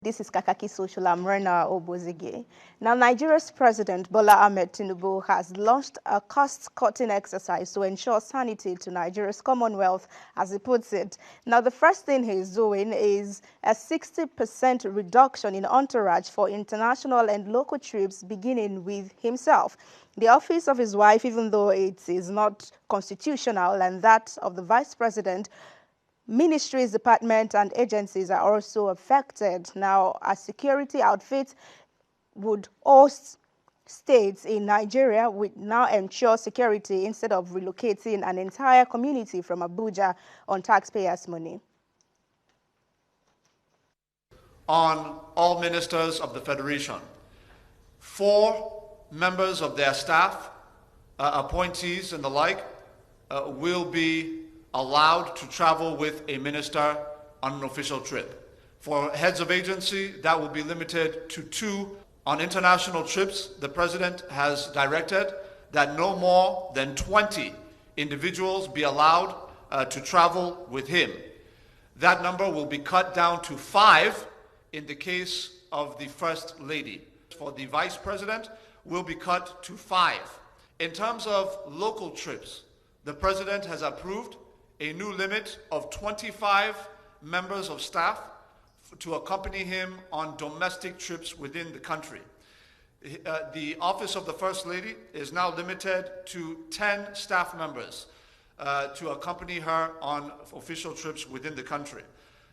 This is Kakaaki Social. I'm Obozeghie. Now, Nigeria's President Bola Ahmed Tinubu has launched a cost-cutting exercise to ensure sanity to Nigeria's Commonwealth, as he puts it. Now, the first thing he's doing is a 60% reduction in entourage for international and local trips, beginning with himself. The office of his wife, even though it is not constitutional, and that of the vice president, ministries, departments, and agencies are also affected. Now, a security outfit would host states in Nigeria would now ensure security instead of relocating an entire community from Abuja on taxpayers' money. On all ministers of the Federation, 4 members of their staff, appointees and the like, will be allowed to travel with a minister on an official trip. For heads of agency, that will be limited to 2. On international trips, the President has directed that no more than 20 individuals be allowed to travel with him. That number will be cut down to 5 in the case of the First Lady. For the Vice President, will be cut to 5. In terms of local trips, the President has approved a new limit of 25 members of staff to accompany him on domestic trips within the country. The office of the First Lady is now limited to 10 staff members to accompany her on official trips within the country.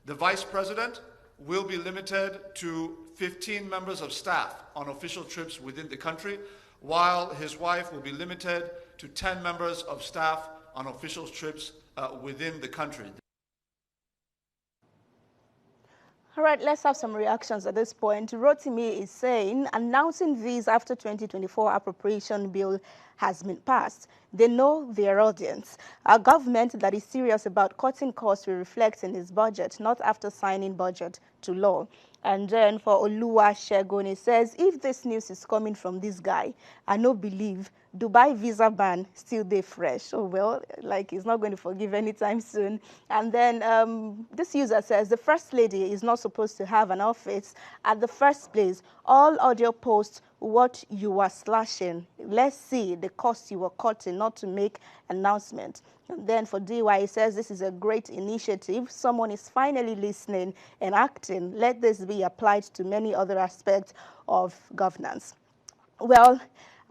The Vice President will be limited to 15 members of staff on official trips within the country, while his wife will be limited to 10 members of staff on official trips within the country. All right, let's have some reactions at this point. Rotimi is saying, announcing this after 2024 appropriation bill has been passed. They know their audience. A government that is serious about cutting costs will reflect in its budget, not after signing budget to law. And then for Oluwa Shegun, he says, if this news is coming from this guy, I no believe Dubai visa ban still dey fresh. Oh, well, like he's not going to forgive anytime soon. And then this user says, the First Lady is not supposed to have an office at the first place. All audio posts what you are slashing. Let's see the cost you were cutting, not to make announcement. And then for DY, he says this is a great initiative. Someone is finally listening and acting. Let this be applied to many other aspects of governance. Well,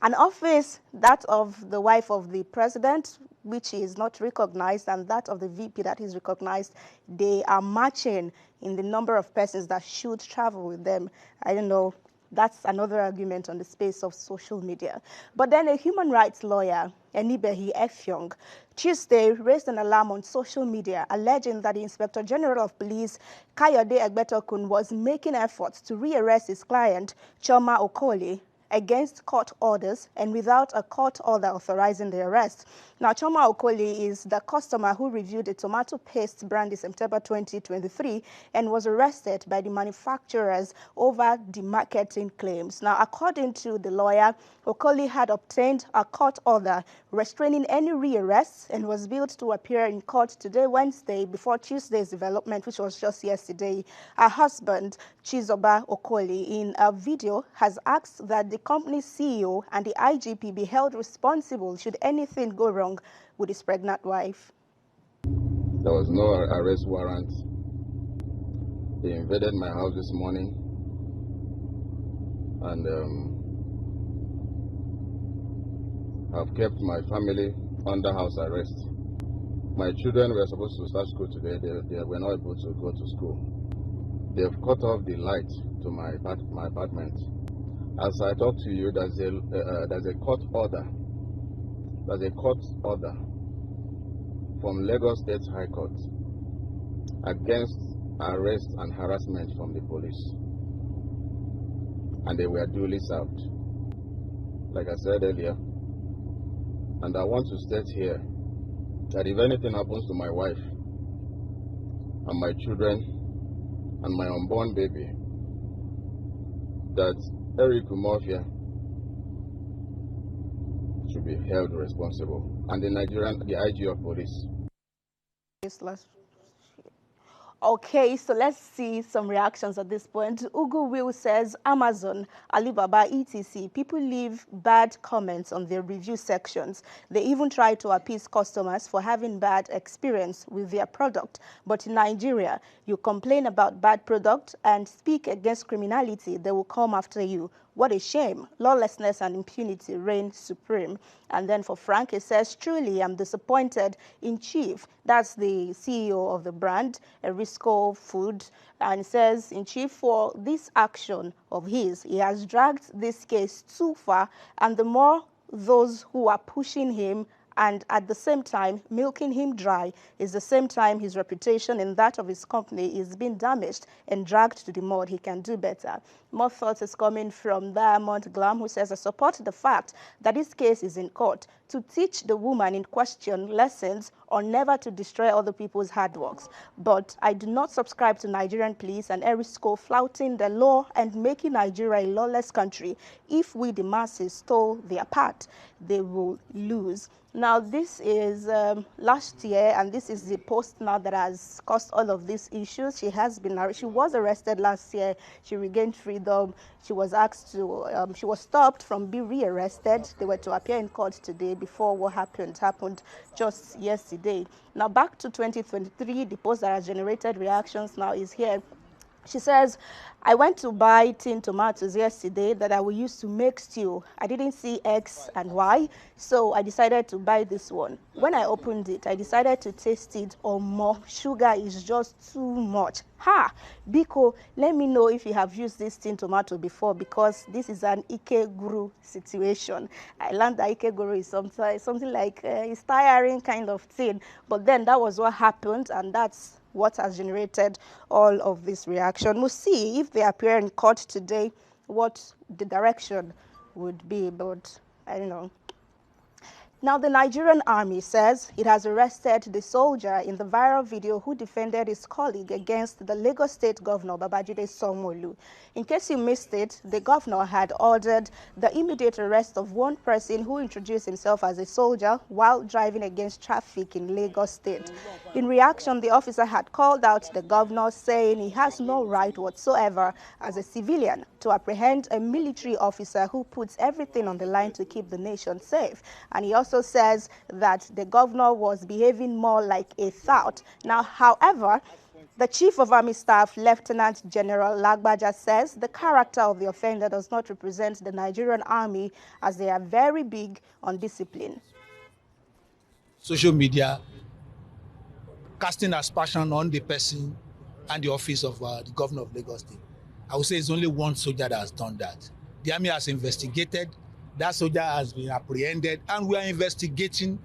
an office, that of the wife of the president, which is not recognized, and that of the VP that is recognized, they are matching in the number of persons that should travel with them. I don't know. That's another argument on the space of social media. But then a human rights lawyer, Enibehi Efyong, Tuesday raised an alarm on social media, alleging that the Inspector General of Police, Kayode Egbetokun, was making efforts to rearrest his client, Chioma Okoli, against court orders and without a court order authorizing the arrest. Now, Chioma Okoli is the customer who reviewed a tomato paste brand in September 2023 and was arrested by the manufacturers over the marketing claims. Now, according to the lawyer, Okoli had obtained a court order restraining any rearrests and was billed to appear in court today, Wednesday, before Tuesday's development, which was just yesterday. Her husband, Chizoba Okoli, in a video has asked that the company's CEO and the IGP be held responsible should anything go wrong with his pregnant wife. There was no arrest warrant. They invaded my house this morning and have kept my family under house arrest. My children were supposed to start school today. They were not able to go to school. They've cut off the light to my apartment. As I talk to you, there's a court order. There's a court order from Lagos State High Court against arrest and harassment from the police. And they were duly served, like I said earlier. And I want to state here that if anything happens to my wife and my children and my unborn baby, that Erisco Mafia should be held responsible, and the IG of police. Okay, so let's see some reactions at this point. Ugo Will says, Amazon, Alibaba, etc. People leave bad comments on their review sections. They even try to appease customers for having bad experience with their product. But in Nigeria, you complain about bad product and speak against criminality, they will come after you. What a shame. Lawlessness and impunity reign supreme. And then for Frank, it says, truly, I'm disappointed in Chief. That's the CEO of the brand, Erisco Food. And it says, in Chief, for this action of his, he has dragged this case too far. And the more those who are pushing him and at the same time milking him dry is the same time his reputation and that of his company is being damaged and dragged to the mud. He can do better. More thoughts is coming from Diamond Glam, who says, I support the fact that this case is in court to teach the woman in question lessons on never to destroy other people's hard works. But I do not subscribe to Nigerian police and Erisco flouting the law and making Nigeria a lawless country. If we, the masses, stole their part, they will lose. Now, this is last year, and this is the post now that has caused all of these issues. She was arrested last year. She regained freedom. She was asked to, she was stopped from being rearrested. They were to appear in court today before what happened just yesterday. Now, back to 2023, the post that has generated reactions now is here. She says, I went to buy tin tomatoes yesterday that I will use to make stew. I didn't see X and Y, so I decided to buy this one. When I opened it, I decided to taste it. Oh, more sugar is just too much. Ha! Biko, let me know if you have used this tin tomato before, because this is an Ikeguru situation. I learned that Ikeguru is something like it's tiring kind of thing. But then that was what happened, and that's what has generated all of this reaction. We'll see if they appear in court today, what the direction would be, but I don't know. Now, the Nigerian army says it has arrested the soldier in the viral video who defended his colleague against the Lagos State Governor, Babajide Sanwo-Olu. In case you missed it, the governor had ordered the immediate arrest of one person who introduced himself as a soldier while driving against traffic in Lagos State. In reaction, the officer had called out the governor, saying he has no right whatsoever as a civilian to apprehend a military officer who puts everything on the line to keep the nation safe. And he also says that the governor was behaving more like a tout. Now, however, the Chief of Army Staff, Lieutenant General Lagbaja, says the character of the offender does not represent the Nigerian army, as they are very big on discipline. Social media casting aspersion on the person and the office of the governor of Lagos State. I would say it's only one soldier that has done that. The army has investigated. That soldier has been apprehended, and we are investigating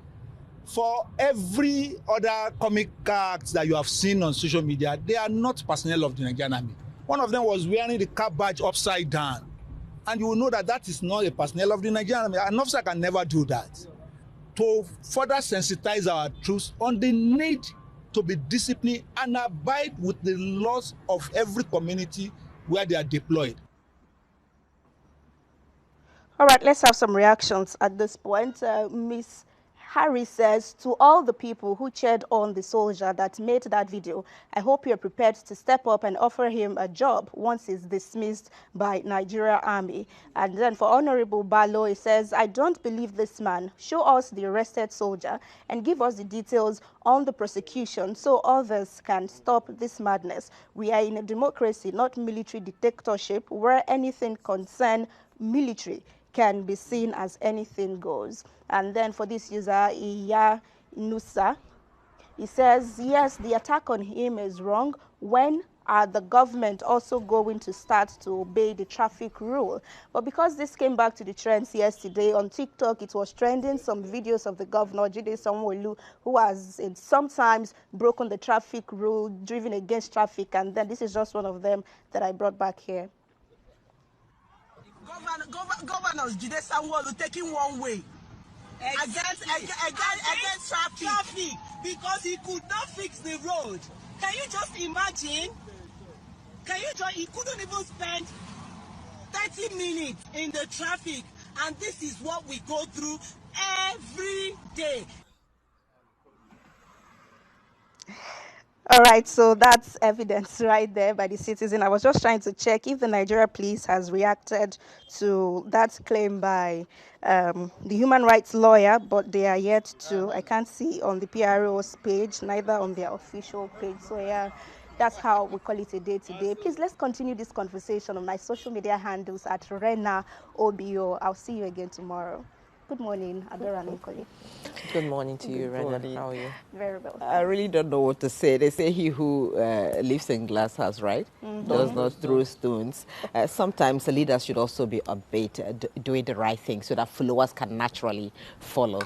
for every other comic acts that you have seen on social media. They are not personnel of the Nigerian army. One of them was wearing the cap badge upside down, and you will know that that is not a personnel of the Nigerian army. An officer can never do that. To further sensitize our troops on the need to be disciplined and abide with the laws of every community where they are deployed. All right, let's have some reactions at this point. Miss Harry says, to all the people who cheered on the soldier that made that video, I hope you're prepared to step up and offer him a job once he's dismissed by Nigeria Army. And then for Honorable Balo, he says, I don't believe this man. Show us the arrested soldier and give us the details on the prosecution so others can stop this madness. We are in a democracy, not military dictatorship, where anything concern military can be seen as anything goes. And then for this user, Iya Nusa, he says, yes, the attack on him is wrong. When are the government also going to start to obey the traffic rule? But because this came back to the trends yesterday on TikTok, it was trending some videos of the governor, Jide Sanwo-Olu, who has sometimes broken the traffic rule, driven against traffic, and then this is just one of them that I brought back here. Governors Jide Sanwo-Olu taking one way against traffic because he could not fix the road. Can you just imagine? He couldn't even spend 30 minutes in the traffic, and this is what we go through every day. All right, so that's evidence right there by the citizen. I was just trying to check if the Nigeria police has reacted to that claim by the human rights lawyer, but they are yet to. I can't see on the PRO's page, neither on their official page. So yeah, that's how we call it a day today. Please, let's continue this conversation on my social media handles at Rena OBO. I'll see you again tomorrow. Good morning, Adora and Okoli. Good morning to you, Rena. How are you? Very well. I really don't know what to say. They say he who lives in glass house, right? Does not throw stones. Sometimes leaders should also be updated, doing the right thing so that followers can naturally follow.